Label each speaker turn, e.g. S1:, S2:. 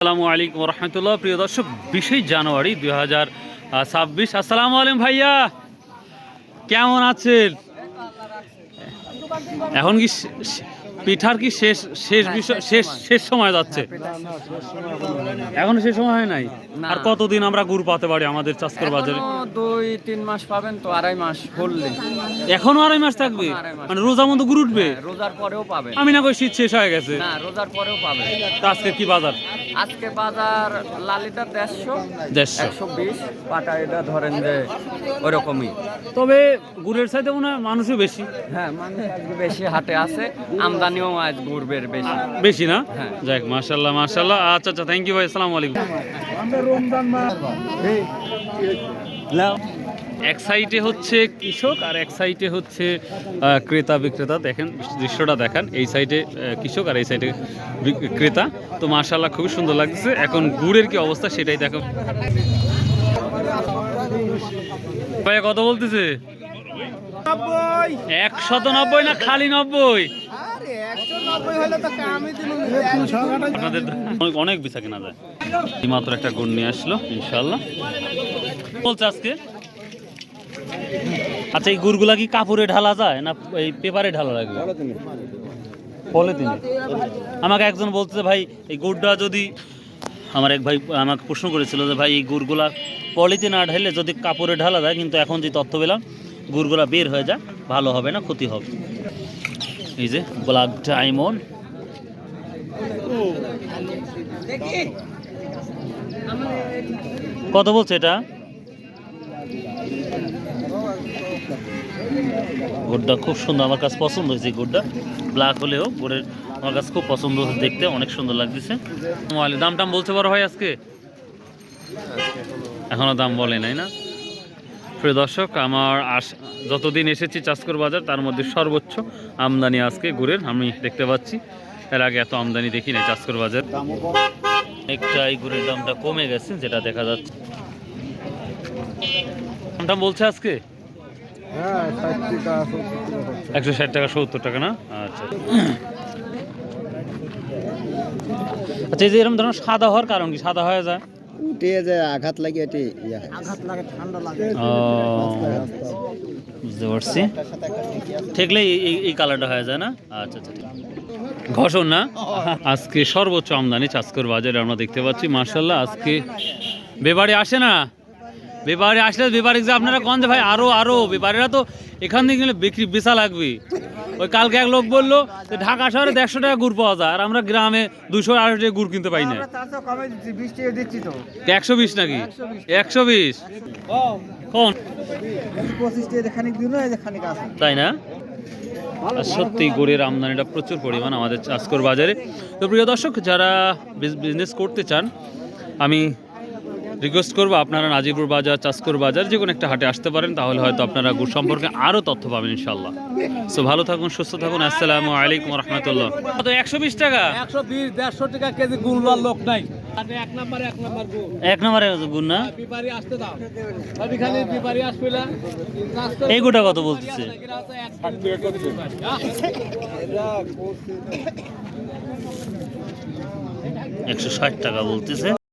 S1: আসসালামু আলাইকুম রহমতুল্লাহ। প্রিয় দর্শক, 20 জানুয়ারি 2026। আসসালামু আলাইকুম ভাইয়া, কেমন আছেন? এখন কি পিঠার কি শেষ শেষ বিষয় শেষ সময় যাচ্ছে? এখন শেষ সময় হয় নাই। আর কতদিন আমরা গুড় পাতে পারি আমাদের চাষকর বাজারে?
S2: 2-3 মাস পাবেন তো, 2.5 মাস করলে
S1: এখনো 2.5 মাস থাকবে? মানে রোজার মতো গুড় উঠবে?
S2: রোজার পরেও পাবেন।
S1: আমি না কই শীত শেষ হয়ে গেছে।
S2: না, রোজার পরেও পাবেন।
S1: তা আজকে কি বাজার?
S2: আজকে বাজার লালিটা 150, 120, পাটা এটা ধরেন যে ওরকমই।
S1: তবে গুড়ের চাইতে মনে হয় মানুষও বেশি।
S2: হ্যাঁ, মানুষ আজকে বেশি হাটে আছে, আমদানিও আজ গুড়ের বেশি
S1: বেশি না?
S2: হ্যাঁ।
S1: যাক, মাশাআল্লাহ মাশাআল্লাহ। আচ্ছা আচ্ছা, থ্যাংক ইউ ভাই, আসসালামু আলাইকুম। এক সাইডে হচ্ছে কৃষক আর এক সাইডে হচ্ছে ক্রেতা বিক্রেতা। দেখেন দৃশ্যটা দেখান, এই সাইডে কৃষক আর এই সাইডে ক্রেতা। তো মাশাআল্লাহ খুবই সুন্দর লাগছে। এখন গুড়ের কি অবস্থা সেটাই দেখো। ভাইয়া কত বলতেছে? 190 না খালি 90? আপনাদের অনেক বেচা কেনা যায়। মাত্র একটা গুড় নিয়ে আসলো ইনশাআল্লাহ। বলছে আজকে। আচ্ছা, এই গুড়গুলা কি কাপড়ে ঢালা যায় না এই পেপারে ঢালা লাগবে? পলিথিনে। আমাকে একজন বলছে ভাই এই গুড়টা যদি, আমার এক ভাই আমাকে প্রশ্ন করেছিল যে ভাই এই গুড়গুলা পলিথিন না ঢালে যদি কাপড়ে ঢালা যায়, কিন্তু এখন যে তথ্য পেলাম গুড়গুলা বের হয়ে যায়, ভালো হবে না, ক্ষতি হবে। এই যে ব্ল্যাক ডায়মন্ড, কত বলছে এটা? গুড়টা খুব সুন্দর, আমার কাছে পছন্দ হয়েছে। গুড়টা ব্ল্যাক হলেও গুড়ের আমার কাছে খুব পছন্দ হয়েছে, দেখতে অনেক সুন্দর লাগতেছে। দাম টাম বলতে পারো ভাই আজকে? এখনো দাম বলে নাই না? প্রিয় দর্শক, আমার যতদিন এসেছি চাষকর বাজার তার মধ্যে সর্বোচ্চ আমদানি আজকে গুড়ের আমি দেখতে পাচ্ছি। এর আগে এত আমদানি দেখি নাই চাষকর বাজার। একটা এই গুড়ের দামটা কমে গেছে, যেটা দেখা যাচ্ছে। দামটা বলছে আজকে 160 টাকা 70 টাকা না? আচ্ছা আচ্ছা। এই যে এরকম ধরনের সাদা হওয়ার কারণ কি? সাদা হয়ে যায়
S3: উঠে যায়, আঘাত লাগে, আঘাত লাগে, ঠান্ডা লাগে।
S1: বুঝতে পারছি। ঠিকলে এই কালারটা হয়ে যায় না? আচ্ছা আচ্ছা, ঠিক। ঘষণ না? আজকে সর্বোচ্চ আমদানি চাষকর বাজারে আমরা দেখতে পাচ্ছি। মার্শাল্লাহ, আজকে বেবারে আসে না? বেবারে আসলে বেবারে যে আপনারা কন যে ভাই আরো বেবারেরা তো এখান থেকে গেলে বিক্রি বেচা লাগবে। ওই কালকে এক লোক বললো যে ঢাকা শহরে 150 টাকা গুড় পাওয়া যায়, আর আমরা গ্রামে 200-250 টাকা গুড় কিনতে পাই না। 120 নাকি? 120 কোন? তাই না? সত্যি গুড়ের আমদানিটা প্রচুর পরিমাণ আমাদের চাষকর বাজারে। তো প্রিয় দর্শক, যারা বিজনেস করতে চান, আমি রিকোয়েস্ট করবো আপনারা নাজিরপুর বাজার, চাষকর বাজার যে কোনো একটা হাটে আসতে পারেন, তাহলে হয়তো আপনারা গুড় সম্পর্কে আরও তথ্য পাবেন ইনশাল্লাহ। সো ভালো থাকুন, সুস্থ থাকুন। আসসালামু আলাইকুম রহমতুল্লাহ। কত? 120 টাকা?
S4: 120-150 টাকা কেজি গুড় লওয়ার লোক নাই। এক নম্বরে
S1: গুড় না?
S4: পিপারি আসতে দাও, খালি পিপারি আসবে না।
S1: এই গুড়টা কত বলতেছে? 160 টাকা বলতেছে।